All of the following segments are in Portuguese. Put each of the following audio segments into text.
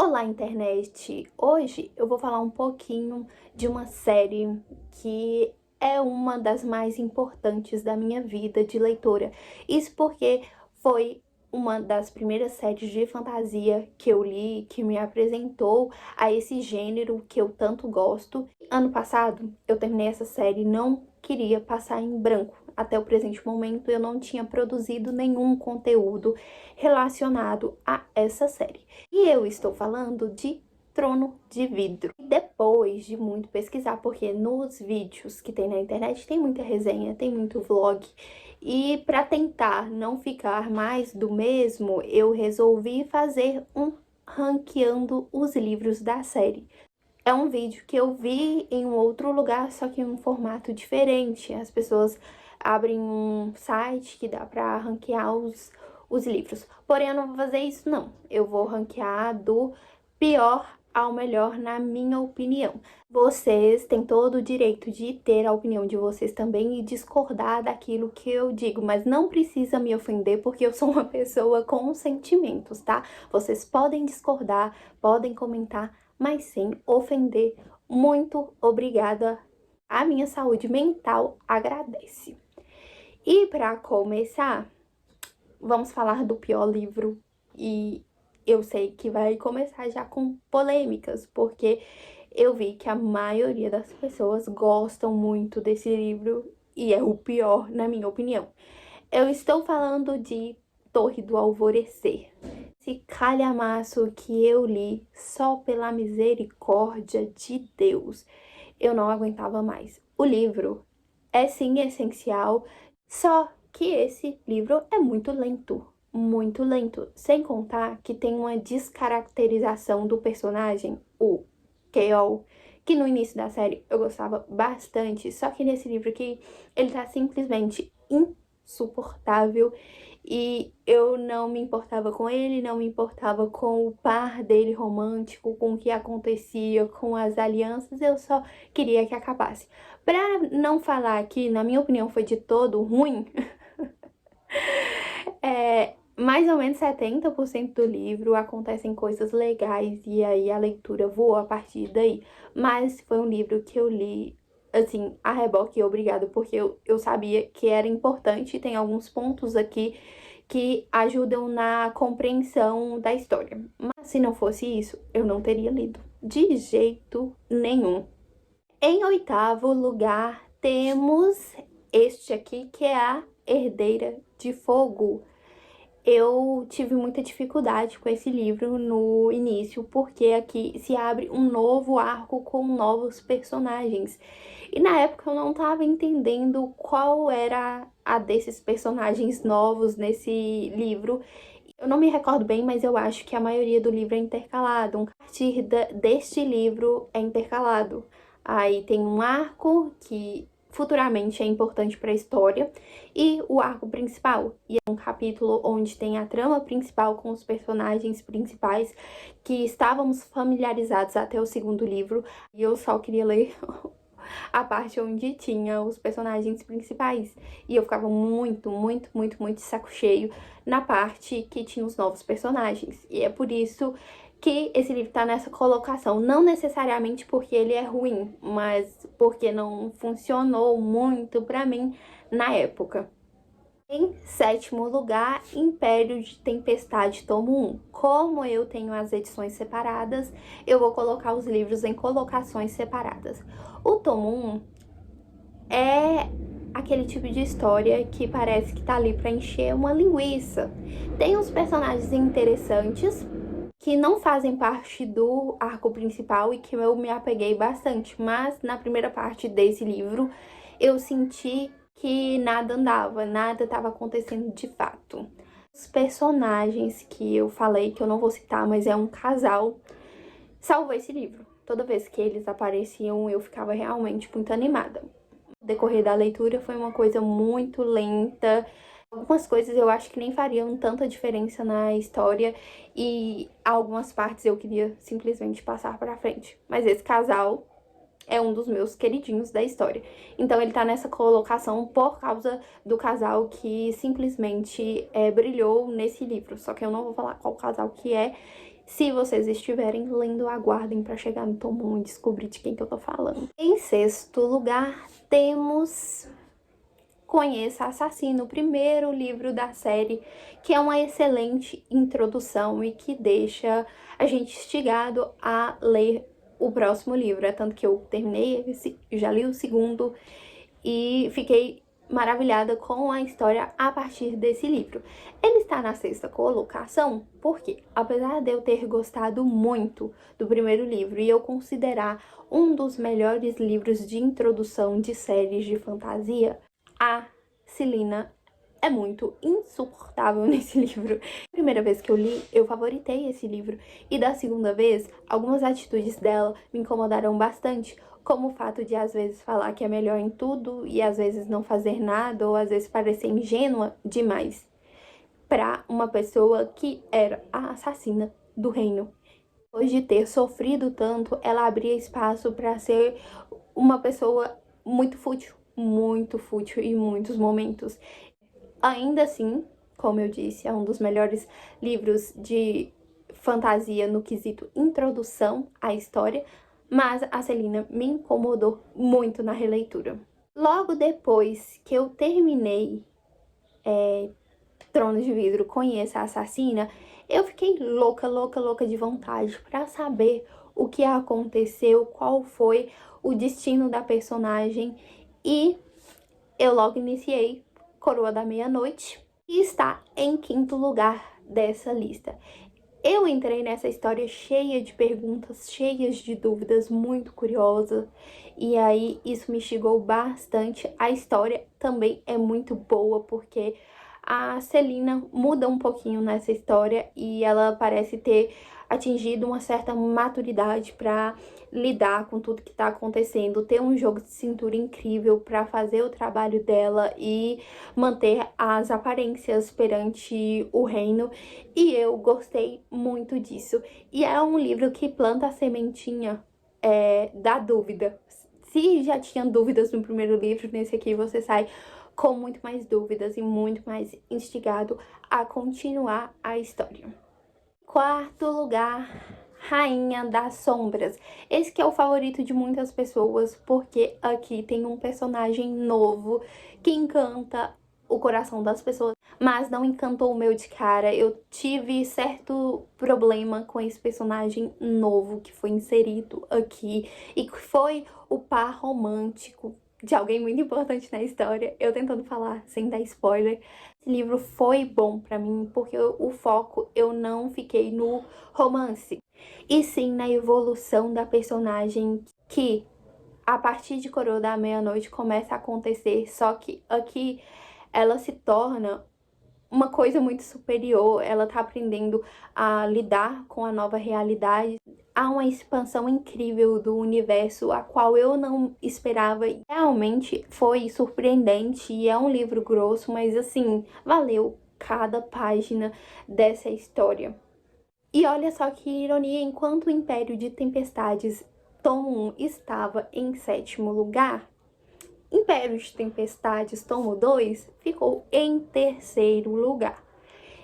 Olá, internet! Hoje eu vou falar um pouquinho de uma série que é uma das mais importantes da minha vida de leitora. Isso porque foi uma das primeiras séries de fantasia que eu li, que me apresentou a esse gênero que eu tanto gosto. Ano passado eu terminei essa série e não queria passar em branco. Até o presente momento eu não tinha produzido nenhum conteúdo relacionado a essa série. E eu estou falando de Trono de Vidro. Depois de muito pesquisar, porque nos vídeos que tem na internet tem muita resenha, tem muito vlog, e para tentar não ficar mais do mesmo, eu resolvi fazer um ranqueando os livros da série. É um vídeo que eu vi em um outro lugar, só que em um formato diferente. As pessoas abrem um site que dá para ranquear os livros. Porém, eu não vou fazer isso, não. Eu vou ranquear do pior ao melhor, na minha opinião. Vocês têm todo o direito de ter a opinião de vocês também e discordar daquilo que eu digo, mas não precisa me ofender porque eu sou uma pessoa com sentimentos, tá? Vocês podem discordar, podem comentar, mas sem ofender. Muito obrigada. A minha saúde mental agradece. E para começar, vamos falar do pior livro. E eu sei que vai começar já com polêmicas, porque eu vi que a maioria das pessoas gostam muito desse livro e é o pior, na minha opinião. Eu estou falando de Torre do Alvorecer. Esse calhamaço que eu li só pela misericórdia de Deus. Eu não aguentava mais. O livro é sim essencial, só que esse livro é muito lento. Muito lento. Sem contar que tem uma descaracterização do personagem, o Keol, que no início da série eu gostava bastante. Só que nesse livro aqui, ele tá simplesmente insuportável. E eu não me importava com ele, não me importava com o par dele romântico, com o que acontecia, com as alianças, eu só queria que acabasse. Pra não falar que, na minha opinião, foi de todo ruim, mais ou menos 70% do livro acontecem coisas legais e aí a leitura voou a partir daí. Mas foi um livro que eu li, assim, a reboque e obrigado, porque eu sabia que era importante. Tem alguns pontos aqui que ajudam na compreensão da história. Mas se não fosse isso, eu não teria lido. De jeito nenhum. Em oitavo lugar, temos este aqui, que é a Herdeira de Fogo. Eu tive muita dificuldade com esse livro no início, porque aqui se abre um novo arco com novos personagens. E na época eu não estava entendendo qual era a desses personagens novos nesse livro. Eu não me recordo bem, mas eu acho que a maioria do livro é intercalado. A partir deste livro é intercalado. Aí tem um arco que futuramente é importante para a história e o arco principal. E é um capítulo onde tem a trama principal com os personagens principais que estávamos familiarizados até o segundo livro. E eu só queria ler a parte onde tinha os personagens principais. E eu ficava muito de saco cheio na parte que tinha os novos personagens. E é por isso que esse livro tá nessa colocação. Não necessariamente porque ele é ruim, mas porque não funcionou muito pra mim na época. Em sétimo lugar, Império de Tempestade, tomo 1. Como eu tenho as edições separadas, eu vou colocar os livros em colocações separadas. O tomo 1 é aquele tipo de história que parece que tá ali pra encher uma linguiça. Tem uns personagens interessantes que não fazem parte do arco principal e que eu me apeguei bastante, mas na primeira parte desse livro eu senti que nada andava, nada estava acontecendo de fato. Os personagens que eu falei, que eu não vou citar, mas é um casal, salvou esse livro. Toda vez que eles apareciam, eu ficava realmente muito animada. O decorrer da leitura foi uma coisa muito lenta. Algumas coisas eu acho que nem fariam tanta diferença na história e algumas partes eu queria simplesmente passar pra frente. Mas esse casal é um dos meus queridinhos da história. Então ele tá nessa colocação por causa do casal que simplesmente brilhou nesse livro. Só que eu não vou falar qual casal que é. Se vocês estiverem lendo, aguardem para chegar no tomo 1 e descobrir de quem que eu tô falando. Em sexto lugar, temos Conheça Assassino, o primeiro livro da série, que é uma excelente introdução e que deixa a gente instigado a ler o próximo livro. É tanto que eu terminei esse, já li o segundo e fiquei maravilhada com a história a partir desse livro. Ele está na sexta colocação porque, apesar de eu ter gostado muito do primeiro livro e eu considerar um dos melhores livros de introdução de séries de fantasia, a Celina é muito insuportável nesse livro. A primeira vez que eu li, eu favoritei esse livro. E da segunda vez, algumas atitudes dela me incomodaram bastante, como o fato de às vezes falar que é melhor em tudo e às vezes não fazer nada, ou às vezes parecer ingênua demais para uma pessoa que era a assassina do reino. Depois de ter sofrido tanto, ela abria espaço para ser uma pessoa muito fútil em muitos momentos. Ainda assim, como eu disse, é um dos melhores livros de fantasia no quesito introdução à história, mas a Celina me incomodou muito na releitura. Logo depois que eu terminei Tronos de Vidro, Conheça a Assassina, eu fiquei louca de vontade para saber o que aconteceu, qual foi o destino da personagem, e eu logo iniciei Coroa da Meia-Noite, e está em quinto lugar dessa lista. Eu entrei nessa história cheia de perguntas, cheias de dúvidas, muito curiosa, e aí isso me instigou bastante. A história também é muito boa, porque a Celina muda um pouquinho nessa história e ela parece ter atingido uma certa maturidade para lidar com tudo que tá acontecendo, ter um jogo de cintura incrível para fazer o trabalho dela e manter as aparências perante o reino, e eu gostei muito disso. E é um livro que planta a sementinha da dúvida. Se já tinha dúvidas no primeiro livro, nesse aqui você sai com muito mais dúvidas e muito mais instigado a continuar a história. Quarto lugar, Rainha das Sombras. Esse que é o favorito de muitas pessoas, porque aqui tem um personagem novo que encanta o coração das pessoas, mas não encantou o meu de cara. Eu tive certo problema com esse personagem novo que foi inserido aqui e que foi o par romântico de alguém muito importante na história. Eu tentando falar sem dar spoiler. Esse livro foi bom pra mim porque o foco, eu não fiquei no romance, e sim na evolução da personagem, que a partir de Coroa da Meia-Noite começa a acontecer, só que aqui ela se torna uma coisa muito superior. Ela tá aprendendo a lidar com a nova realidade. Há uma expansão incrível do universo, a qual eu não esperava. Realmente foi surpreendente, e é um livro grosso, mas assim, valeu cada página dessa história. E olha só que ironia, enquanto o Império de Tempestades, tomo 1, estava em sétimo lugar, Império de Tempestades, tomo 2, ficou em terceiro lugar.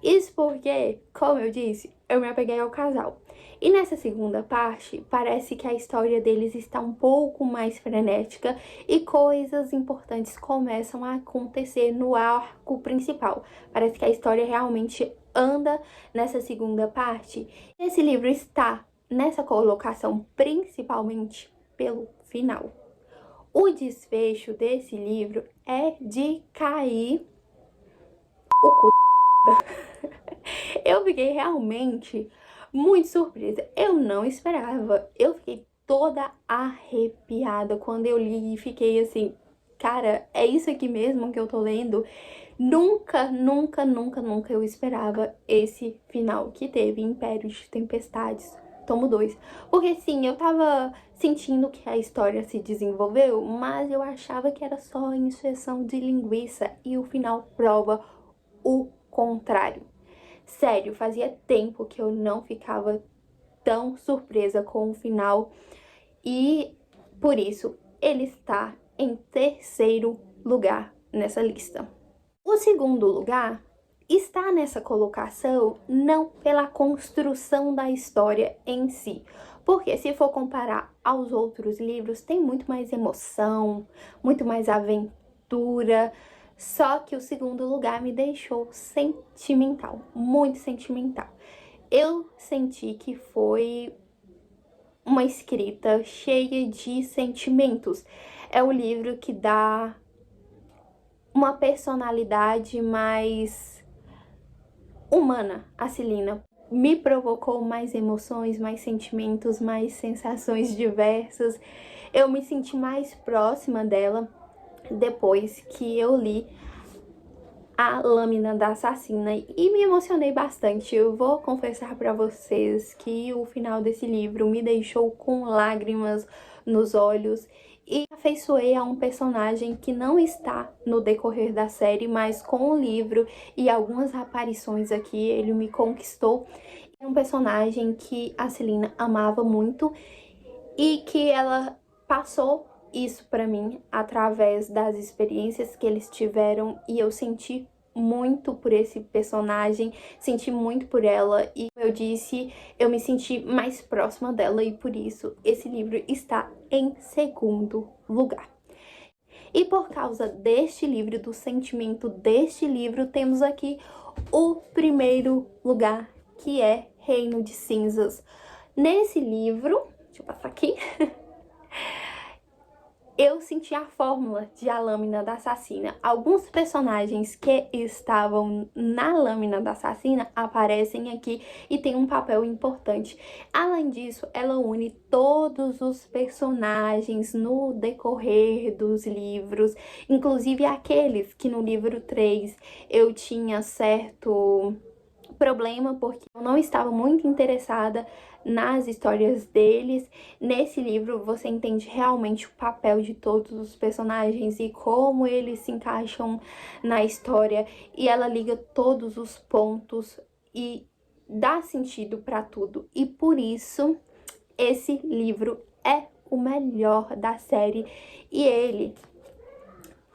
Isso porque, como eu disse, eu me apeguei ao casal. E nessa segunda parte, parece que a história deles está um pouco mais frenética e coisas importantes começam a acontecer no arco principal. Parece que a história realmente anda nessa segunda parte. Esse livro está nessa colocação principalmente pelo final. O desfecho desse livro é de cair o cu. Eu fiquei realmente muito surpresa. Eu não esperava. Eu fiquei toda arrepiada quando eu li e fiquei assim, cara, é isso aqui mesmo que eu tô lendo? Nunca eu esperava esse final que teve Império de Tempestades, tomo 2. Porque sim, eu tava sentindo que a história se desenvolveu, mas eu achava que era só encheção de linguiça, e o final prova o contrário. Sério, fazia tempo que eu não ficava tão surpresa com o final, e por isso ele está em terceiro lugar nessa lista. O segundo lugar está nessa colocação não pela construção da história em si, porque se for comparar aos outros livros, tem muito mais emoção, muito mais aventura, só que o segundo lugar me deixou sentimental, muito sentimental. Eu senti que foi uma escrita cheia de sentimentos. É o livro que dá uma personalidade mais humana a Celina. Me provocou mais emoções, mais sentimentos, mais sensações diversas. Eu me senti mais próxima dela depois que eu li A Lâmina da Assassina e me emocionei bastante. Eu vou confessar para vocês que o final desse livro me deixou com lágrimas nos olhos e afeiçoei a um personagem que não está no decorrer da série, mas com o livro e algumas aparições aqui ele me conquistou. É um personagem que a Celina amava muito e que ela passou isso pra mim através das experiências que eles tiveram, e eu senti muito por esse personagem, senti muito por ela e, como eu disse, eu me senti mais próxima dela e por isso esse livro está em segundo lugar. E por causa deste livro, do sentimento deste livro, temos aqui o primeiro lugar, que é Reino de Cinzas. Nesse livro, deixa eu passar aqui, eu senti a fórmula de A Lâmina da Assassina. Alguns personagens que estavam na Lâmina da Assassina aparecem aqui e tem um papel importante. Além disso, ela une todos os personagens no decorrer dos livros, inclusive aqueles que no livro 3 eu tinha certo problema porque eu não estava muito interessada nas histórias deles. Nesse livro você entende realmente o papel de todos os personagens e como eles se encaixam na história, e ela liga todos os pontos e dá sentido para tudo. E por isso esse livro é o melhor da série. E ele,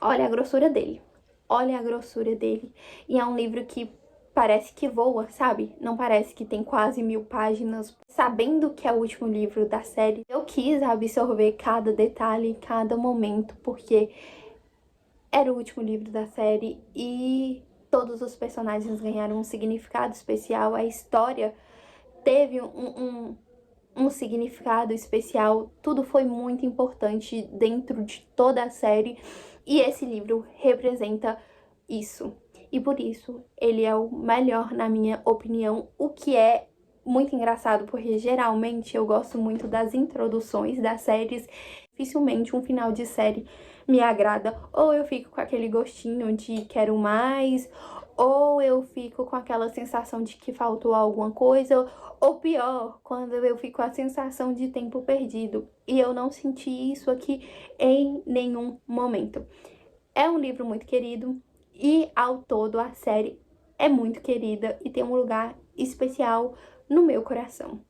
olha a grossura dele, olha a grossura dele. E é um livro que parece que voa, sabe? Não parece que tem quase 1000 páginas. Sabendo que é o último livro da série, eu quis absorver cada detalhe, cada momento, porque era o último livro da série e todos os personagens ganharam um significado especial. A história teve um significado especial. Tudo foi muito importante dentro de toda a série e esse livro representa isso. E por isso ele é o melhor na minha opinião, o que é muito engraçado, porque geralmente eu gosto muito das introduções das séries. Dificilmente um final de série me agrada, ou eu fico com aquele gostinho de quero mais, ou eu fico com aquela sensação de que faltou alguma coisa, ou pior, quando eu fico com a sensação de tempo perdido. E eu não senti isso aqui em nenhum momento. É um livro muito querido e, ao todo, a série é muito querida e tem um lugar especial no meu coração.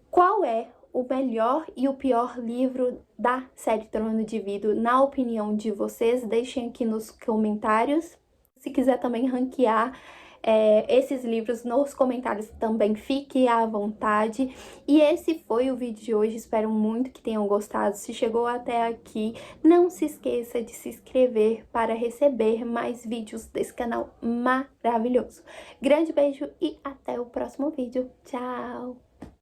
Qual é o melhor e o pior livro da série Trono de Vidro, na opinião de vocês? Deixem aqui nos comentários. Se quiser também ranquear esses livros nos comentários também, fique à vontade. E esse foi o vídeo de hoje, espero muito que tenham gostado. Se chegou até aqui, não se esqueça de se inscrever para receber mais vídeos desse canal maravilhoso. Grande beijo e até o próximo vídeo. Tchau!